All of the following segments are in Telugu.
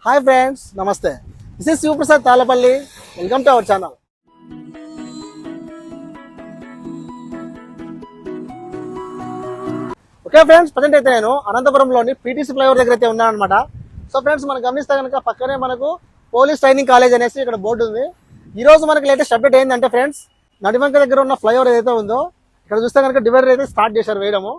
హాయ్ ఫ్రెండ్స్, నమస్తే. This is Shivaprasad Tallapalli. Welcome to our channel. Okay friends, present అయితే నేను అనంతపురంలోని పీటీసీ ఫ్లైఓవర్ దగ్గర అయితే ఉన్నాను అనమాట. సో ఫ్రెండ్స్, మనం గమనిస్తే కనుక పక్కనే మనకు పోలీస్ ట్రైనింగ్ కాలేజ్ అనేసి ఇక్కడ బోర్డు ఉంది. ఈ రోజు మనకి లేటెస్ట్ అప్డేట్ ఏంటంటే ఫ్రెండ్స్, నడివంక దగ్గర ఉన్న ఫ్లైఓవర్ ఏదైతే ఉందో ఇక్కడ చూస్తే కనుక డివైడర్ అయితే స్టార్ట్ చేశారు వేయడము.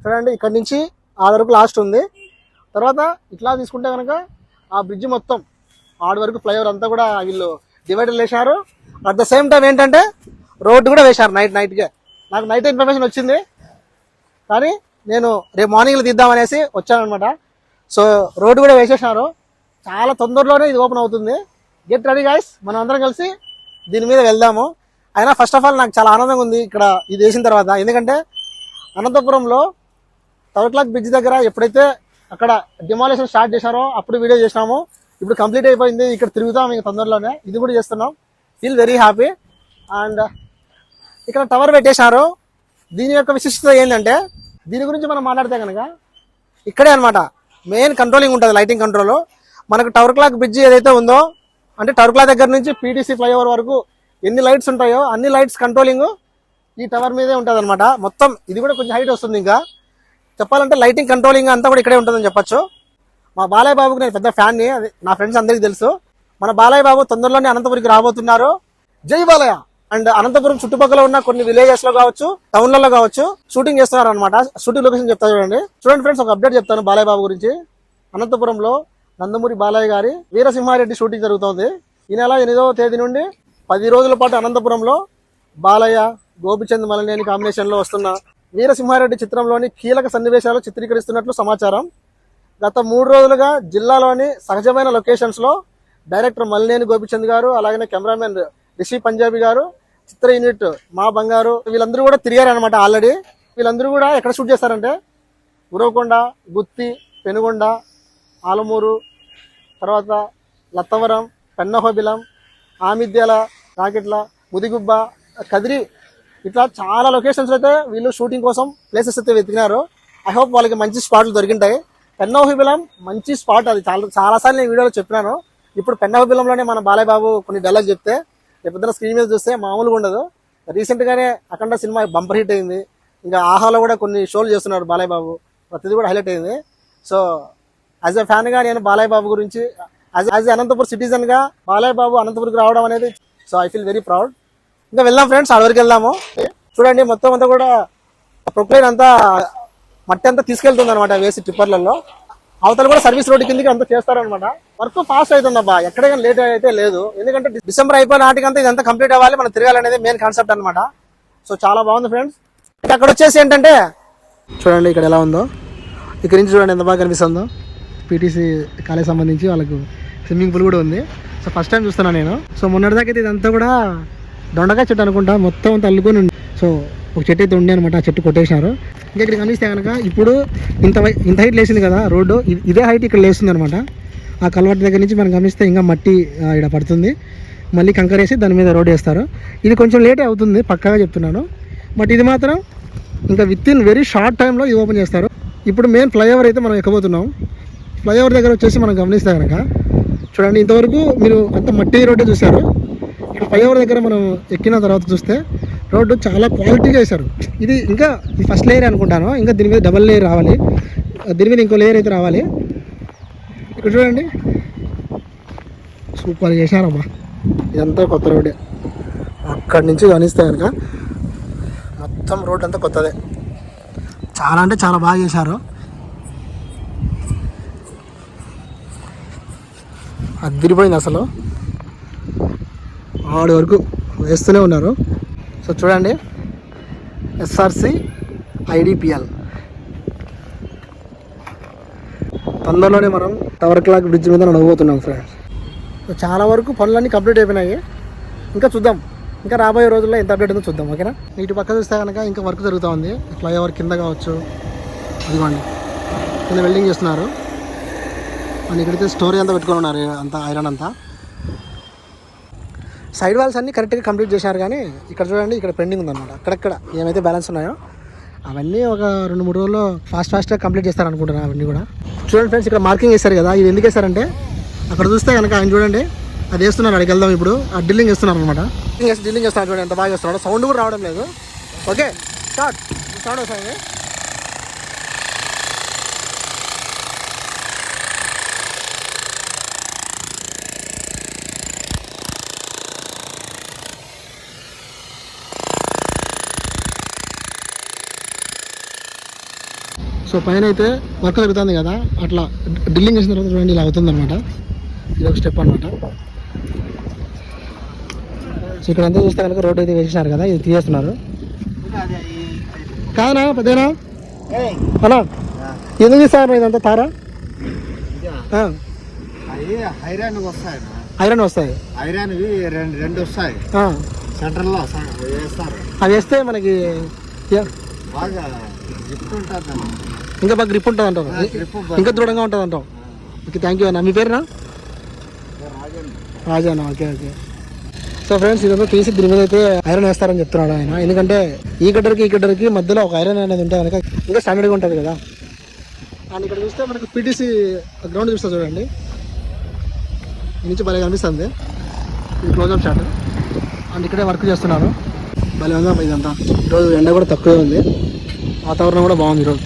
చూడండి, ఇక్కడ నుంచి ఆ వరకు లాస్ట్ ఉంది. తర్వాత ఇట్లా తీసుకుంటే కనుక ఆ బ్రిడ్జ్ మొత్తం ఆడి వరకు ఫ్లైఓవర్ అంతా కూడా వీళ్ళు డివైడర్ వేశారు. అట్ ద సేమ్ టైం ఏంటంటే రోడ్డు కూడా వేశారు నైట్గా. నాకు నైట్ ఇన్ఫర్మేషన్ వచ్చింది, కానీ నేను రేపు మార్నింగ్లో తీద్దామనేసి వచ్చానమాట. సో రోడ్డు కూడా వేసేసినారు. చాలా తొందరలోనే ఇది ఓపెన్ అవుతుంది. గెట్ రెడీ గైస్, మనం అందరం కలిసి దీని మీద వెళ్దాము. అయినా ఫస్ట్ ఆఫ్ ఆల్ నాకు చాలా ఆనందంగా ఉంది ఇక్కడ ఇది వేసిన తర్వాత. ఎందుకంటే అనంతపురంలో తవక్లాక్ బ్రిడ్జ్ దగ్గర ఎప్పుడైతే అక్కడ డిమాలిషన్ స్టార్ట్ చేశారో అప్పుడు వీడియో చేసినాము. ఇప్పుడు కంప్లీట్ అయిపోయింది. ఇక్కడ తిరుగుతాం ఇంకా తొందరలోనే. ఇది కూడా చేస్తున్నాం. Feel very happy. అండ్ ఇక్కడ టవర్ పెట్టేశారు. దీని యొక్క విశిష్టత ఏంటంటే, దీని గురించి మనం మాట్లాడితే కనుక ఇక్కడే అనమాట మెయిన్ కంట్రోలింగ్ ఉంటుంది, లైటింగ్ కంట్రోల్. మనకు టవర్ క్లాక్ బ్రిడ్జ్ ఏదైతే ఉందో, అంటే టవర్ క్లాక్ దగ్గర నుంచి పీటీసీ ఫ్లైఓవర్ వరకు ఎన్ని లైట్స్ ఉంటాయో అన్ని లైట్స్ కంట్రోలింగ్ ఈ టవర్ మీదే ఉంటుంది అనమాట. మొత్తం ఇది కూడా కొంచెం హైట్ వస్తుంది. ఇంకా చెప్పాలంటే లైటింగ్ కంట్రోలింగ్ అంతా కూడా ఇక్కడే ఉంటుందని చెప్పొచ్చు. మా బాలయ్య బాబుకి నేను పెద్ద ఫ్యాన్ని, అది నా ఫ్రెండ్స్ అందరికీ తెలుసు. మన బాలయ్య బాబు తొందరలోనే అనంతపురికి రాబోతున్నారు. జై బాలయ్య. అండ్ అనంతపురం చుట్టుపక్కల ఉన్న కొన్ని విలేజెస్ లో కావచ్చు, టౌన్లలో కావచ్చు షూటింగ్ చేస్తున్నారు అనమాట. షూటింగ్ లొకేషన్ చెప్తా చూడండి. చూడండి ఫ్రెండ్స్, ఒక అప్డేట్ చెప్తాను బాలయ్య బాబు గురించి. అనంతపురంలో నందమూరి బాలయ్య గారి వీరసింహారెడ్డి షూటింగ్ జరుగుతోంది. ఈ నెల 8వ తేదీ నుండి 10 రోజుల పాటు అనంతపురంలో బాలయ్య, గోపిచంద్ మలనేని కాంబినేషన్ లో వస్తున్న వీరసింహారెడ్డి చిత్రంలోని కీలక సన్నివేశాలు చిత్రీకరిస్తున్నట్లు సమాచారం. గత 3 రోజులుగా జిల్లాలోని సహజమైన లొకేషన్స్ లో డైరెక్టర్ మలినేని గోపిచంద్ గారు, అలాగే కెమెరామెన్ రిషి పంజాబీ గారు, చిత్ర యూనిట్ మా బంగారు, వీళ్ళందరూ కూడా తిరిగారనమాట ఆల్రెడీ. వీళ్ళందరూ కూడా ఎక్కడ షూట్ చేస్తారంటే ఉరవకొండ, గుత్తి, పెనుగొండ, ఆలమూరు, తర్వాత లత్తవరం, పెన్నహోబిలం, ఆమిద్యాల, రాకెట్ల, ముదిగుబ్బ, కదిరి, ఇట్లా చాలా లొకేషన్స్ అయితే వీళ్ళు షూటింగ్ కోసం ప్లేసెస్ అయితే వెతికినారు. ఐ హోప్ వాళ్ళకి మంచి స్పాట్లు దొరికింటాయి. పెన్నహోబిలం మంచి స్పాట్. అది చాలాసార్లు నేను వీడియోలో చెప్పినాను. ఇప్పుడు పెన్నహోబిలంలోనే మన బాలయ్య బాబు కొన్ని డైలాగ్ చెప్తే రేపు స్క్రీన్ మీద చూస్తే మామూలుగా ఉండదు. రీసెంట్ గానే అఖండ సినిమా బంపర్ హిట్ అయింది. ఇంకా ఆహాలో కూడా కొన్ని షోలు చేస్తున్నారు బాలయ్య బాబు. ప్రతిదీ కూడా హైలైట్ అయింది. సో యాజ్ ఎ ఫ్యాన్ గా నేను బాలయ్య బాబు గురించి, యాజ్ ఎ అనంతపూర్ సిటిజన్ గా బాలయ్య బాబు అనంతపూర్కి రావడం అనేది, so I feel very proud. ఇంకా వెళ్దాం ఫ్రెండ్స్, ఆడవరకు వెళ్దాము. చూడండి, మొత్తం అంతా కూడా ప్రొక్లైన్ అంతా మట్టి అంతా తీసుకెళ్తుంది అనమాట వేసి టిప్పర్లలో. అవతల కూడా సర్వీస్ రోడ్డు కిందకి అంతా చేస్తారనమాట. వర్క్ ఫాస్ట్ అవుతుందబ్బా, ఎక్కడికైనా లేట్ అయితే లేదు. ఎందుకంటే డిసెంబర్ అయిపోయిన నాటికంతా ఇదంతా కంప్లీట్ అవ్వాలి, మనం తిరగాలనేది మెయిన్ కాన్సెప్ట్ అనమాట. సో చాలా బాగుంది ఫ్రెండ్స్. అక్కడ వచ్చేసి ఏంటంటే చూడండి ఇక్కడ ఎలా ఉందో, ఇక్కడ నుంచి చూడండి ఎంత బాగా కనిపిస్తుందో. పీటీసీ కాలేజ్ సంబంధించి వాళ్ళకు స్విమ్మింగ్ పూల్ కూడా ఉంది. సో ఫస్ట్ టైం చూస్తున్నాను నేను. సో మొన్నటిదాకా అయితే ఇదంతా కూడా దొండకాయ చెట్టు అనుకుంటా, మొత్తం అంతా అల్లుకొని ఉంది. సో ఒక చెట్టు అయితే ఉండే అనమాట, ఆ చెట్టు కొట్టేసినారు. ఇంకా ఇక్కడ గమనిస్తే కనుక ఇప్పుడు ఇంత హైట్ లేసింది కదా రోడ్డు, ఇదే హైట్ ఇక్కడ లేస్తుంది అనమాట. ఆ కలవాటి దగ్గర నుంచి మనం గమనిస్తే ఇంకా మట్టి ఇక్కడ పడుతుంది. మళ్ళీ కంకర వేసి దాని మీద రోడ్ వేస్తారు. ఇది కొంచెం లేటే అవుతుంది పక్కాగా చెప్తున్నాను. బట్ ఇది మాత్రం ఇంకా విత్ ఇన్ వెరీ షార్ట్ టైంలో ఇది ఓపెన్ చేస్తారు. ఇప్పుడు మెయిన్ ఫ్లైఓవర్ అయితే మనం ఎక్కబోతున్నాం. ఫ్లైఓవర్ దగ్గర వచ్చేసి మనం గమనిస్తే కనుక చూడండి, ఇంతవరకు మీరు అంత మట్టి రోడ్డే చూశారు. ఇక్కడ ఫ్లైఓవర్ దగ్గర మనం ఎక్కిన తర్వాత చూస్తే రోడ్డు చాలా క్వాలిటీగా వేశారు. ఇది ఇంకా ఇది ఫస్ట్ లేయర్ అనుకుంటాను. ఇంకా దీని మీద డబల్ లేయర్ రావాలి, దీని మీద ఇంకో లేయర్ అయితే రావాలి. ఇక్కడ చూడండి, సూపర్ చేశారమ్మా. ఇదంతా కొత్త రోడ్డే. అక్కడి నుంచి గమనిస్తే కనుక మొత్తం రోడ్ అంతా కొత్తదే. చాలా అంటే చాలా బాగా చేశారు. అదిరిపోయింది అసలు. ఆడి వరకు వేస్తూనే ఉన్నారు. సో చూడండి, ఎస్ఆర్సి ఐడిపిఎల్. తొందరలోనే మనం టవర్ క్లాక్ బ్రిడ్జ్ మీద నడవబోతున్నాం ఫ్రెండ్స్. చాలా వరకు పనులన్నీ కంప్లీట్ అయిపోయినాయి. ఇంకా చూద్దాం, ఇంకా రాబోయే రోజుల్లో ఎంత అప్డేట్ ఉందో చూద్దాం. ఓకేనా. ఇటు పక్క చూస్తే కనుక ఇంకా వర్క్ జరుగుతూ ఉంది. ఫ్లైఓవర్ కింద కావచ్చు, అదిగోండి కింద వెల్డింగ్ చేస్తున్నారు. అండ్ ఇక్కడైతే స్టోరీ అంతా పెట్టుకొని ఉన్నారు, అంతా ఐరన్ అంతా. సైడ్ వాల్స్ అన్నీ కరెక్ట్గా కంప్లీట్ చేశారు, కానీ ఇక్కడ చూడండి ఇక్కడ పెండింగ్ ఉందన్నమాట. అక్కడక్కడ ఏమైతే బ్యాలెన్స్ ఉన్నాయో అవన్నీ ఒక 2-3 రోజుల్లో ఫాస్ట్గా కంప్లీట్ చేస్తారు అనుకుంటున్నాను. అవన్నీ కూడా చూడండి ఫ్రెండ్స్, ఇక్కడ మార్కింగ్ వేస్తారు కదా, ఇది ఎందుకు వేస్తారంటే అక్కడ చూస్తే కనుక ఆయన చూడండి అది వేస్తున్నారు. అక్కడికి వెళ్దాం ఇప్పుడు. ఆ డ్రిల్లింగ్ వేస్తున్నారు అనమాట. డ్రిల్లింగ్ చేస్తున్నారు చూడండి ఎంత బాగా వేస్తున్నాడు. సౌండ్ కూడా రావడం లేదు. Okay start. సౌండ్ వస్తుంది. సో పైన అయితే వర్క్ జరుగుతుంది కదా, అట్లా డ్రిల్లింగ్ చేసిన తర్వాత చూడండి ఇలా అవుతుంది అనమాట. ఇది ఒక స్టెప్ అనమాట. సో ఇక్కడ అంతా చూస్తే కనుక రోడ్ అయితే వేసినారు కదా, ఇది తీసేస్తున్నారు. కాదనా పెద్దనా అలా ఎందుకు తీస్తారు ఇదంతా తారా? ఐరన్ వస్తాయి. రెండు వస్తాయి సెంటర్లో వేస్తారు. అవి వేస్తే మనకి బాగా గ్రిప్ ఉంటుంది, ఇంకా బాగా గ్రిప్ ఉంటుంది అంటావు, ఇంకా దృఢంగా ఉంటుంది అంటావు. ఓకే థ్యాంక్ యూ అన్న. మీ పేరునా? రాజానా. Okay okay. సో ఫ్రెండ్స్ ఇదంతా తీసి దీని మీద అయితే ఐరన్ వేస్తారని చెప్తున్నాడు ఆయన. ఎందుకంటే ఈ గడ్డరికి మధ్యలో ఒక ఐరన్ అనేది ఉంటే కనుక ఇంకా స్టాండర్డ్గా ఉంటుంది కదా. అండ్ ఇక్కడ చూస్తే మనకు పీటీసీ గ్రౌండ్ చూస్తా చూడండి, ఈ నుంచి భలే కనిపిస్తుంది. ఇది క్లోజ్అప్ షాట్. అండ్ ఇక్కడే వర్క్ చేస్తున్నారు. భలే ఉందా ఇదంతా. ఈరోజు ఎండ కూడా తక్కువే ఉంది, వాతావరణం కూడా బాగుంది ఈరోజు.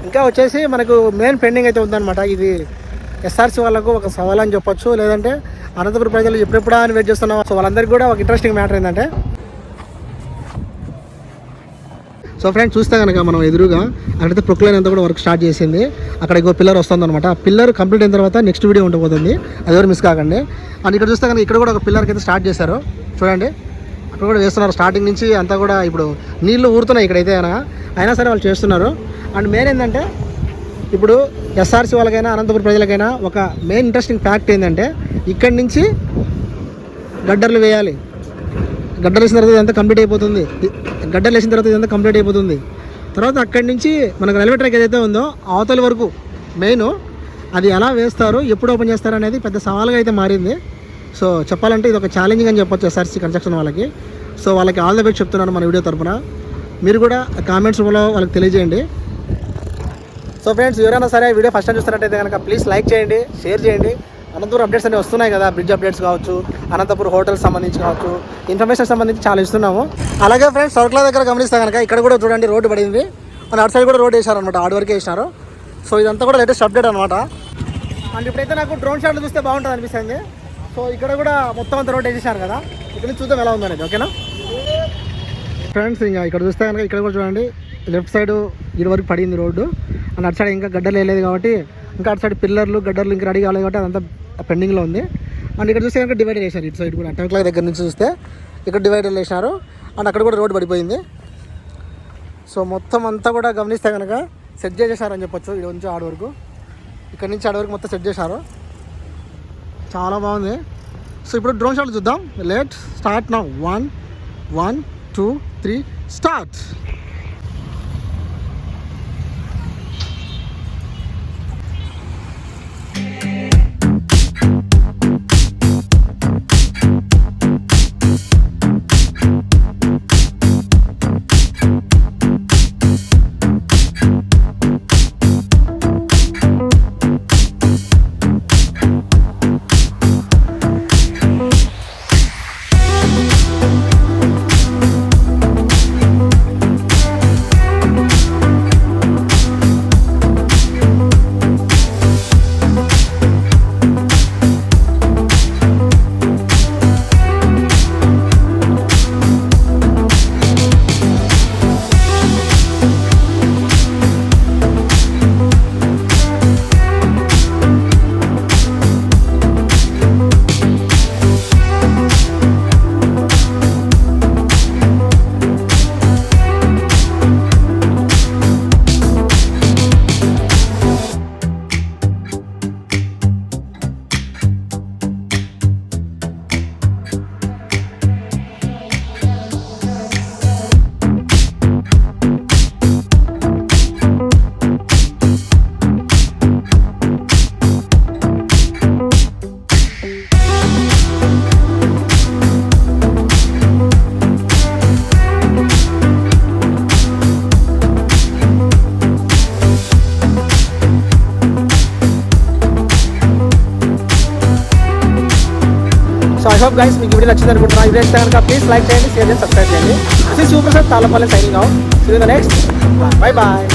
ఇంకా వచ్చేసి మనకు మెయిన్ పెండింగ్ అయితే ఉందన్నమాట. ఇది ఎస్ఆర్సీ వాళ్ళకు ఒక సవాల్ అని చెప్పొచ్చు, లేదంటే అనంతపురం ప్రజలు ఎప్పుడెప్పుడా అని వెయిట్ చేస్తున్నాం. సో వాళ్ళందరికీ కూడా ఒక ఇంట్రెస్టింగ్ మ్యాటర్ ఏంటంటే, సో ఫ్రెండ్స్ చూస్తే కనుక మనం ఎదురుగా అక్కడైతే ప్రొక్లైన్ అంతా కూడా వర్క్ స్టార్ట్ చేసింది. అక్కడ ఇంకో పిల్లర్ వస్తుంది అనమాట. ఆ పిల్లర్ కంప్లీట్ అయిన తర్వాత నెక్స్ట్ వీడియో ఉండిపోతుంది, అది ఎవరు మిస్ కాకండి. అండ్ ఇక్కడ చూస్తే కనుక ఇక్కడ కూడా ఒక పిల్లర్కి అయితే స్టార్ట్ చేశారు చూడండి. అక్కడ కూడా వేస్తున్నారు స్టార్టింగ్ నుంచి అంతా కూడా. ఇప్పుడు నీళ్లు ఊరుతున్నాయి ఇక్కడైతే అయినా సరే వాళ్ళు చేస్తున్నారు. అండ్ మెయిన్ ఏంటంటే ఇప్పుడు ఎస్ఆర్సీ వాళ్ళకైనా అనంతపురం ప్రజలకైనా ఒక మెయిన్ ఇంట్రెస్టింగ్ ఫ్యాక్ట్ ఏంటంటే, ఇక్కడి నుంచి గడ్డర్లు వేయాలి. గడ్డలు వేసిన తర్వాత ఇదంతా కంప్లీట్ అయిపోతుంది. గడ్డలు వేసిన తర్వాత ఇదంతా కంప్లీట్ అయిపోతుంది. తర్వాత అక్కడి నుంచి మనకు రైల్వే ట్రాక్ ఏదైతే ఉందో అవతలి వరకు మెయిన్ అది ఎలా వేస్తారు, ఎప్పుడు ఓపెన్ చేస్తారు అనేది పెద్ద సవాల్గా అయితే మారింది. సో చెప్పాలంటే ఇది ఒక ఛాలెంజింగ్ అని చెప్పొచ్చు ఎస్ఆర్సీ కన్స్ట్రక్షన్ వాళ్ళకి. సో వాళ్ళకి ఆల్ ద బెస్ట్ చెప్తున్నాను మన వీడియో తరఫున. మీరు కూడా కామెంట్స్ రూపంలో వాళ్ళకి తెలియజేయండి. సో ఫ్రెండ్స్ ఎవరైనా సరే వీడియో ఫస్ట్ టైం చూస్తున్నట్టయితే కనుక ప్లీజ్ లైక్ చేయండి, షేర్ చేయండి. అనంతపురం అప్డేట్స్ అన్నీ వస్తున్నాయి కదా, బ్రిడ్జ్ అప్డేట్స్ కావచ్చు, అనంతపురం హోటల్స్ సంబంధించి కావచ్చు, ఇన్ఫర్మేషన్ సంబంధించి చాలా ఇస్తున్నాము. అలాగే ఫ్రెండ్స్ సర్కుల దగ్గర గమనిస్తే కనుక ఇక్కడ కూడా చూడండి రోడ్డు పడింది. మన అటు సైడ్ కూడా రోడ్ వేసారనమాట, ఆడి వరకే వేసినారు. సో ఇదంతా కూడా లేటెస్ట్ అప్డేట్ అనమాట. అండ్ ఇప్పుడైతే నాకు డ్రోన్ షాట్లు చూస్తే బాగుంటుంది అనిపిస్తుంది. సో ఇక్కడ కూడా మొత్తం అంతా రోడ్ వేసేసారు కదా, ఇక్కడ నుంచి చూద్దాం ఎలా ఉందనేది. ఓకేనా ఫ్రెండ్స్? ఇంకా ఇక్కడ చూస్తే కనుక ఇక్కడ కూడా చూడండి లెఫ్ట్ సైడ్ ఇటు వరకు పడింది రోడ్డు. అండ్ అటు సైడ్ ఇంకా గడ్డలు వేయలేదు కాబట్టి, ఇంకా అటు సైడ్ పిల్లర్లు గడ్డర్లు ఇంకా రెడీ కాలేదు కాబట్టి అదంతా పెండింగ్లో ఉంది. అండ్ ఇక్కడ చూస్తే కనుక డివైడర్ వేశారు. ఇటు సైడ్ కూడా 10 o'clock దగ్గర నుంచి చూస్తే ఇక్కడ డివైడర్లు వేసినారు. అండ్ అక్కడ కూడా రోడ్డు పడిపోయింది. సో మొత్తం అంతా కూడా గమనిస్తే కనుక సెట్ చేసేసారని చెప్పొచ్చు. ఇక్కడ నుంచి ఆడ వరకు, ఇక్కడ నుంచి ఆడ వరకు మొత్తం సెట్ చేశారు. చాలా బాగుంది. సో ఇప్పుడు డ్రోన్ షాట్లు చూద్దాం. Let start now. 1 2 3 start. So I hope guys మీకు వీడియో నచ్చింది అనుకుంటున్నాను. ఈ వీడియో కనుక ప్లీజ్ లైక్ చేయండి, షేర్ చేయండి, సబ్స్క్రైబ్ చేయండి. This is super star Talapalli signing out. See you in the next. Bye bye.